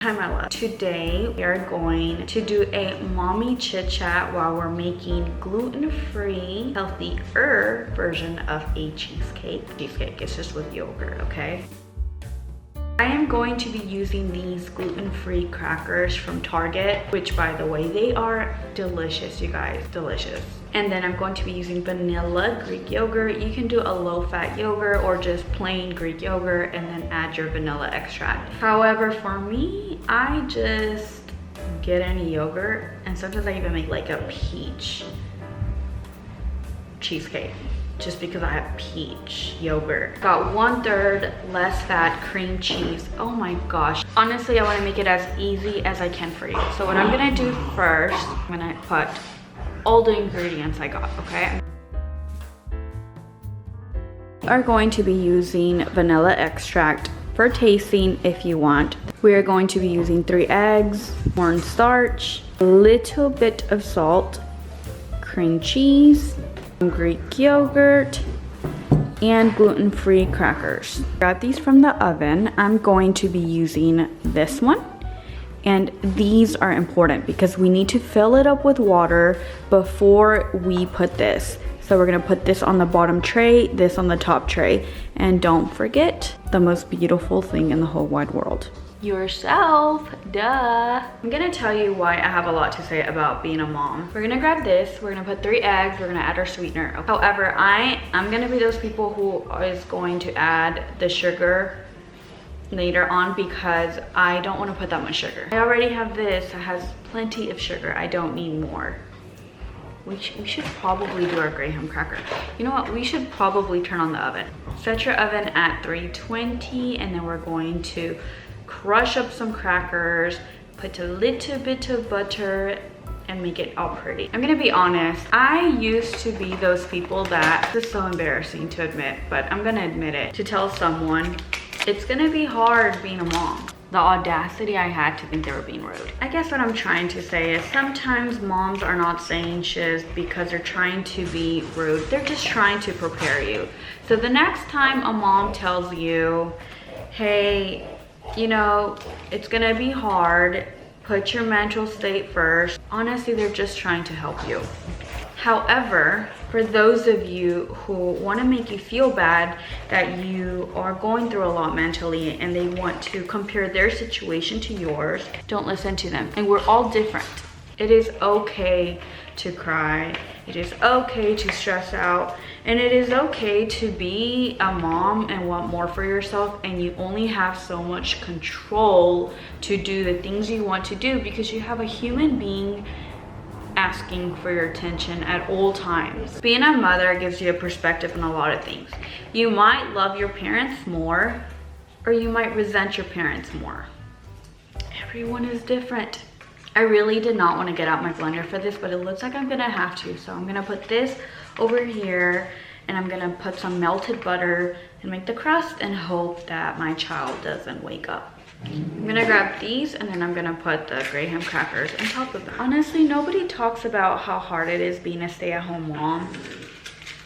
Hi my love. Today we are going to do a mommy chit chat while we're making gluten-free healthier version of a cheesecake. Cheesecake is just with yogurt, okay? I am going to be using these gluten-free crackers from Target, which by the way, they are delicious, you guys, delicious. And then I'm going to be using vanilla Greek yogurt. You can do a low-fat yogurt or just plain Greek yogurt and then add your vanilla extract. However, for me, I just get any yogurt, and sometimes I even make like a peach cheesecake just because I have peach yogurt. Got 1/3 less fat cream cheese. Oh my gosh. Honestly, I want to make it as easy as I can for you. So what I'm gonna do first, I'm gonna put all the ingredients I got, okay? We are going to be using vanilla extract for tasting if you want. We are going to be using 3 eggs, corn starch, a little bit of salt, cream cheese, Greek yogurt, and gluten-free crackers. Got these from the oven. I'm going to be using this one. And these are important because we need to fill it up with water before we put this. So we're gonna put this on the bottom tray, this on the top tray. And don't forget the most beautiful thing in the whole wide world. Yourself, duh. I'm gonna tell you why I have a lot to say about being a mom. We're gonna grab this, we're gonna put 3 eggs, we're gonna add our sweetener. However, I'm gonna be those people who is going to add the sugar later on because I don't want to put that much sugar. I already have this, it has plenty of sugar. I don't need more. We should probably do our graham cracker. You know what, we should probably turn on the oven. Set your oven at 320 and then we're going to crush up some crackers, put a little bit of butter and make it all pretty. I'm gonna be honest, I used to be those people that, this is so embarrassing to admit, but I'm gonna admit it, to tell someone it's gonna be hard being a mom. The audacity I had to think they were being rude. I guess what I'm trying to say is sometimes moms are not saying shiz because they're trying to be rude. They're just trying to prepare you. So the next time a mom tells you, hey, you know, it's gonna be hard, put your mental state first. Honestly, they're just trying to help you. However, for those of you who want to make you feel bad that you are going through a lot mentally and they want to compare their situation to yours, don't listen to them. And we're all different. It is okay to cry. It is okay to stress out. And it is okay to be a mom and want more for yourself, and you only have so much control to do the things you want to do because you have a human being asking for your attention at all times. Being a mother gives you a perspective on a lot of things. You might love your parents more, or you might resent your parents more. Everyone is different. I really did not want to get out my blender for this, but it looks like I'm gonna have to. So I'm gonna put this over here and I'm gonna put some melted butter and make the crust and hope that my child doesn't wake up. I'm gonna grab these and then I'm gonna put the graham crackers on top of them. Honestly, nobody talks about how hard it is being a stay-at-home mom.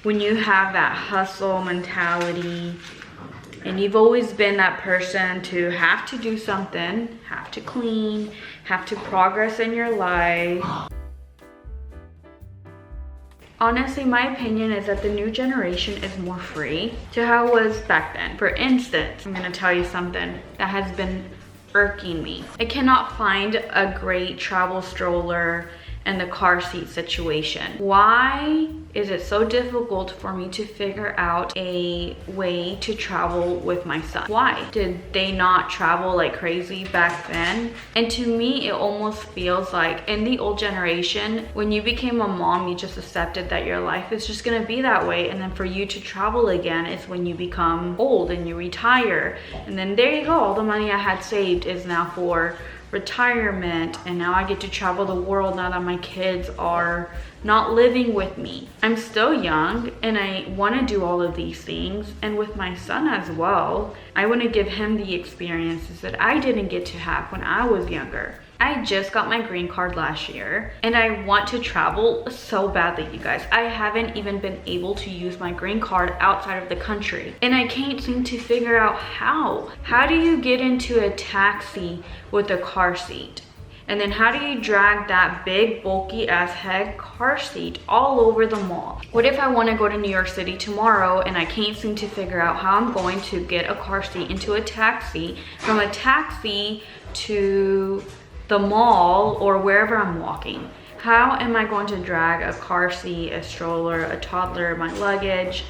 When you have that hustle mentality and you've always been that person to have to do something, have to clean, have to progress in your life. Honestly, my opinion is that the new generation is more free to how it was back then. For instance, I'm gonna tell you something that has been irking me. I cannot find a great travel stroller and the car seat situation. Why is it so difficult for me to figure out a way to travel with my son? Why? Did they not travel like crazy back then? And to me, it almost feels like in the old generation, when you became a mom, you just accepted that your life is just gonna be that way. And then for you to travel again is when you become old and you retire. And then there you go, all the money I had saved is now for retirement, and now I get to travel the world now that my kids are not living with me. I'm still young and I want to do all of these things, and with my son as well, I want to give him the experiences that I didn't get to have when I was younger. I just got my green card last year and I want to travel so badly, you guys. I haven't even been able to use my green card outside of the country and I can't seem to figure out how. How do you get into a taxi with a car seat? And then how do you drag that big bulky ass head car seat all over the mall? What if I want to go to New York City tomorrow and I can't seem to figure out how I'm going to get a car seat into a taxi, from a taxi to the mall or wherever I'm walking? How am I going to drag a car seat, a stroller, a toddler, my luggage?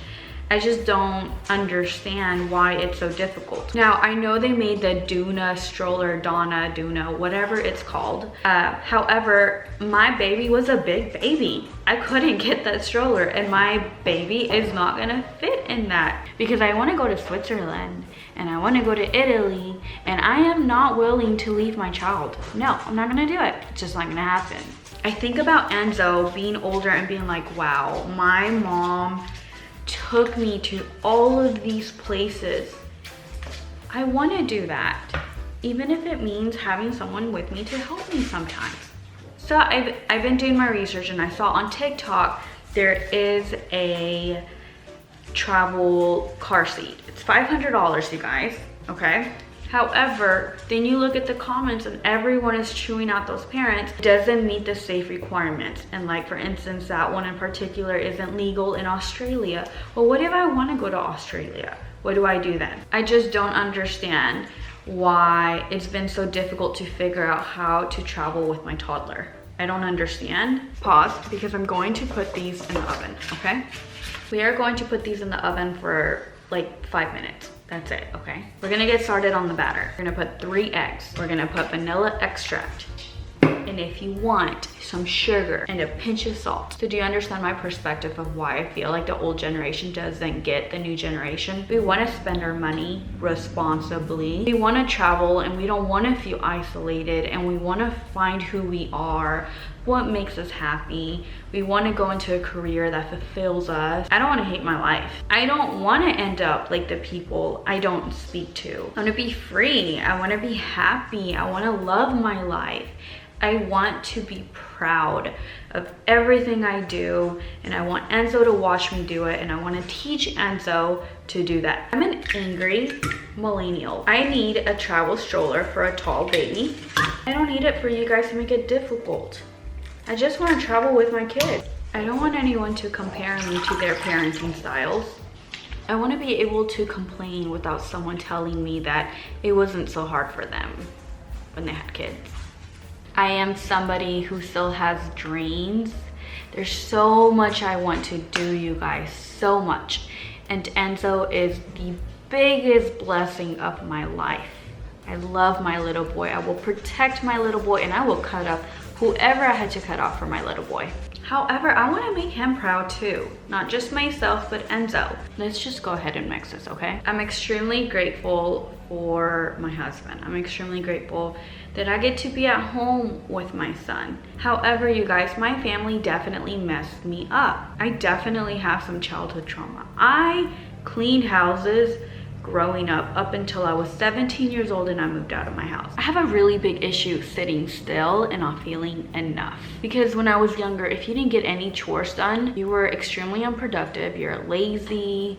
I just don't understand why it's so difficult. Now, I know they made the Duna stroller, Duna, whatever it's called. However, my baby was a big baby. I couldn't get that stroller and my baby is not gonna fit in that because I wanna go to Switzerland and I wanna go to Italy and I am not willing to leave my child. No, I'm not gonna do it. It's just not gonna happen. I think about Enzo being older and being like, wow, my mom took me to all of these places. I want to do that, even if it means having someone with me to help me sometimes. So I've been doing my research and I saw on TikTok there is a travel car seat. It's $500, you guys, okay? However, then you look at the comments and everyone is chewing out those parents. It doesn't meet the safe requirements. And like for instance, that one in particular isn't legal in Australia. Well, what if I want to go to Australia? What do I do then? I just don't understand why it's been so difficult to figure out how to travel with my toddler. I don't understand. Pause, because I'm going to put these in the oven, okay? We are going to put these in the oven for like 5 minutes. That's it, okay? We're gonna get started on the batter. We're gonna put 3 eggs. We're gonna put vanilla extract. And if you want, some sugar and a pinch of salt. So do you understand my perspective of why I feel like the old generation doesn't get the new generation? We wanna spend our money responsibly. We wanna travel and we don't wanna feel isolated and we wanna find who we are, what makes us happy. We want to go into a career that fulfills us. I don't want to hate my life. I don't want to end up like the people I don't speak to. I want to be free. I want to be happy. I want to love my life. I want to be proud of everything I do and I want Enzo to watch me do it and I want to teach Enzo to do that. I'm an angry millennial. I need a travel stroller for a tall baby. I don't need it for you guys to make it difficult. I just want to travel with my kids. I don't want anyone to compare me to their parenting styles. I want to be able to complain without someone telling me that it wasn't so hard for them when they had kids. I am somebody who still has dreams. There's so much I want to do, you guys, so much. And Enzo is the biggest blessing of my life. I love my little boy. I will protect my little boy and I will cut up whoever I had to cut off for my little boy. However, I want to make him proud too. Not just myself, but Enzo. Let's just go ahead and mix this, okay? I'm extremely grateful for my husband. I'm extremely grateful that I get to be at home with my son. However, you guys, my family definitely messed me up. I definitely have some childhood trauma. I cleaned houses growing up until I was 17 years old and I moved out of my house. I have a really big issue sitting still and not feeling enough. Because when I was younger, if you didn't get any chores done, you were extremely unproductive, you're lazy,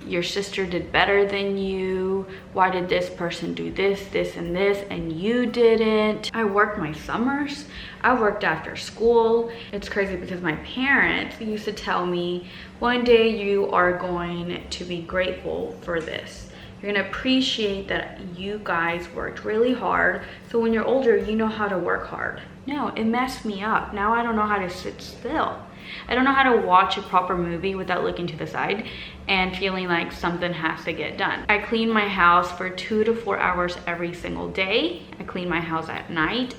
your sister did better than you, why did this person do this, this, and this, and you didn't? I worked my summers, I worked after school. It's crazy because my parents used to tell me, one day you are going to be grateful for this. You're gonna appreciate that you guys worked really hard, so when you're older, you know how to work hard. No, it messed me up. Now I don't know how to sit still. I don't know how to watch a proper movie without looking to the side and feeling like something has to get done. I clean my house for 2 to 4 hours every single day. I clean my house at night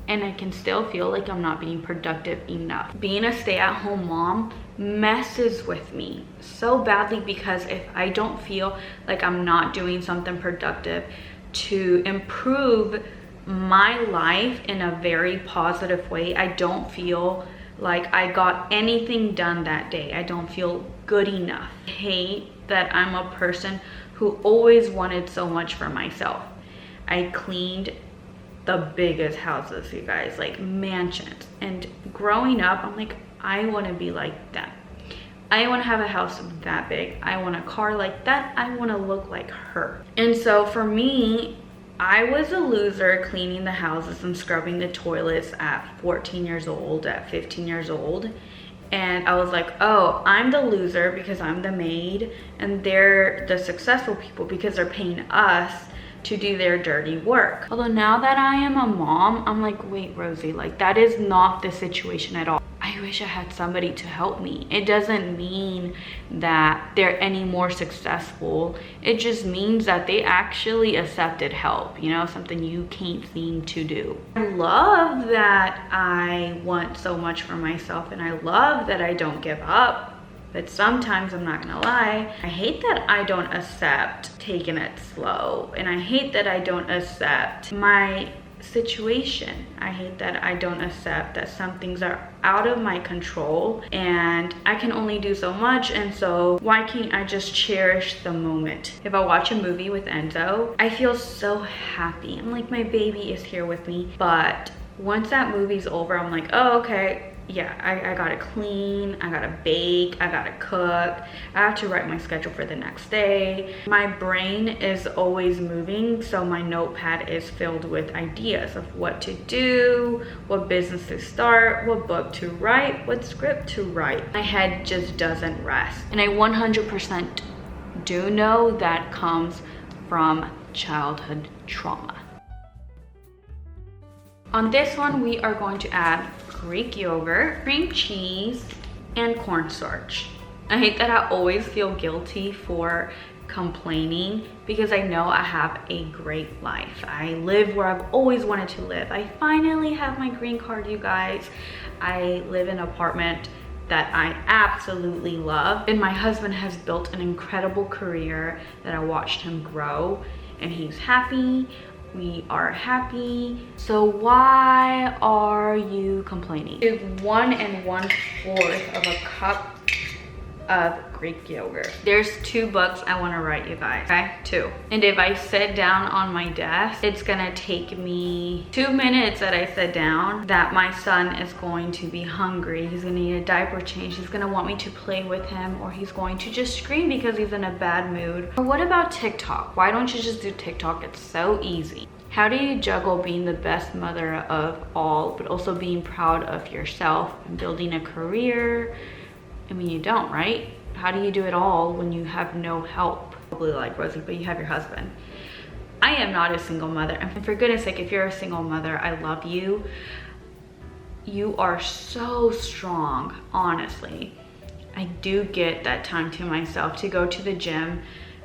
and I can still feel like I'm not being productive enough. Being a stay-at-home mom messes with me so badly because if I don't feel like I'm not doing something productive to improve my life in a very positive way, I don't feel like I got anything done that day. I don't feel good enough. I hate that I'm a person who always wanted so much for myself. I cleaned the biggest houses, you guys, like mansions. And growing up, I'm like, I want to be like them. I want to have a house that big. I want a car like that. I want to look like her. And so for me, I was a loser cleaning the houses and scrubbing the toilets at 14 years old, at 15 years old. And I was like, oh, I'm the loser because I'm the maid, and they're the successful people because they're paying us to do their dirty work. Although now that I am a mom, I'm like, wait, Rosie, like that is not the situation at all. I wish I had somebody to help me. It doesn't mean that they're any more successful. It just means that they actually accepted help, you know, something you can't seem to do. I love that I want so much for myself, and I love that I don't give up. But sometimes, I'm not gonna lie, I hate that I don't accept taking it slow. And I hate that I don't accept my situation. I hate that I don't accept that some things are out of my control and I can only do so much. And so why can't I just cherish the moment? If I watch a movie with Enzo, I feel so happy. I'm like, my baby is here with me. But once that movie's over, I'm like, oh, okay. Yeah, I gotta clean, I gotta bake, I gotta cook, I have to write my schedule for the next day. My brain is always moving, so my notepad is filled with ideas of what to do, what business to start, what book to write, what script to write. My head just doesn't rest. And I 100% do know that comes from childhood trauma. On this one, we are going to add Greek yogurt, cream cheese, and cornstarch. I hate that I always feel guilty for complaining because I know I have a great life. I live where I've always wanted to live. I finally have my green card, you guys. I live in an apartment that I absolutely love. And my husband has built an incredible career that I watched him grow, and he's happy. We are happy. So why are you complaining? It's 1 1/4 of a cup of Greek yogurt. There's 2 books I want to write, you guys. Okay, 2. And if I sit down on my desk, it's gonna take me 2 minutes that I sit down, that my son is going to be hungry. He's gonna need a diaper change. He's gonna want me to play with him, or he's going to just scream because he's in a bad mood. Or what about TikTok? Why don't you just do TikTok? It's so easy. How do you juggle being the best mother of all, but also being proud of yourself and building a career? I mean, you don't, right? How do you do it all when you have no help? Probably like Rosie, but you have your husband. I am not a single mother. And for goodness sake, if you're a single mother, I love you. You are so strong, honestly. I do get that time to myself to go to the gym.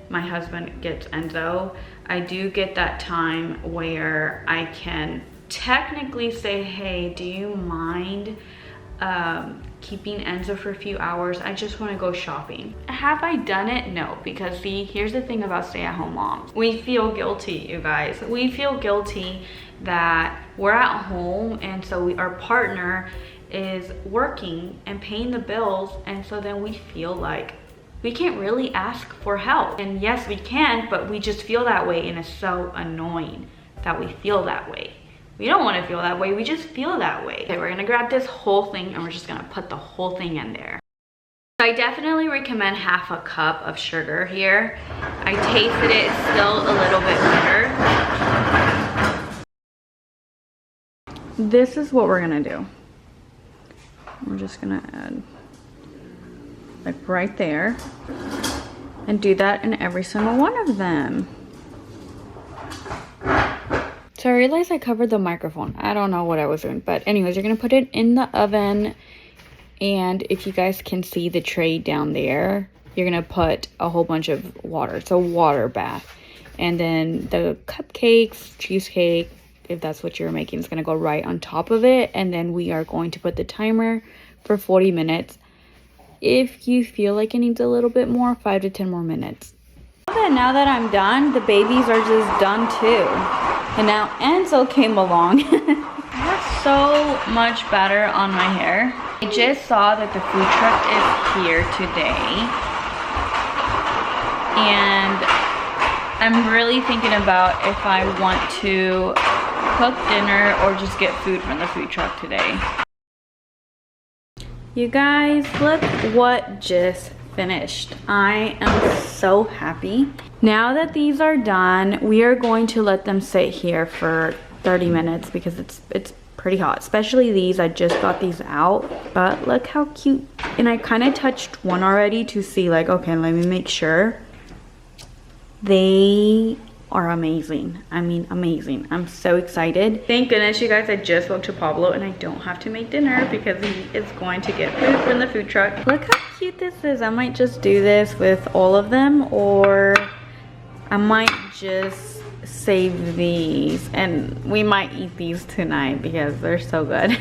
My husband gets Enzo. I do get that time where I can technically say, hey, do you mind keeping Enzo for a few hours? I just want to go shopping. Have I done it? No, because see, here's the thing about stay-at-home moms. We feel guilty, you guys. We feel guilty that we're at home, and so our partner is working and paying the bills, and so then we feel like we can't really ask for help. And yes, we can, but we just feel that way, and it's so annoying that we feel that way. We don't want to feel that way, we just feel that way. Okay, we're gonna grab this whole thing and we're just gonna put the whole thing in there. I definitely recommend 1/2 cup of sugar here. I tasted it, it's still a little bit bitter. This is what we're gonna do. We're just gonna add like right there and do that in every single one of them. So I realized I covered the microphone. I don't know what I was doing, but anyways, you're gonna put it in the oven, and if you guys can see the tray down there, you're gonna put a whole bunch of water. It's a water bath. And then the cupcakes, cheesecake, if that's what you're making, is gonna go right on top of it. And then we are going to put the timer for 40 minutes. If you feel like it needs a little bit more, 5 to 10 more minutes. Now that I'm done, the babies are just done too. And now Enzo came along. I have so much batter on my hair. I just saw that the food truck is here today. And I'm really thinking about if I want to cook dinner or just get food from the food truck today. You guys, look what just finished. I am so happy. Now that these are done, we are going to let them sit here for 30 minutes because it's pretty hot, especially these. I just got these out, but look how cute. And I kind of touched one already to see, like, okay, let me make sure. They are amazing. I mean, amazing. I'm so excited. Thank goodness, you guys, I just spoke to Pablo and I don't have to make dinner because he is going to get food from the food truck. Look how cute this is. I might just do this with all of them, or I might just save these and we might eat these tonight because they're so good.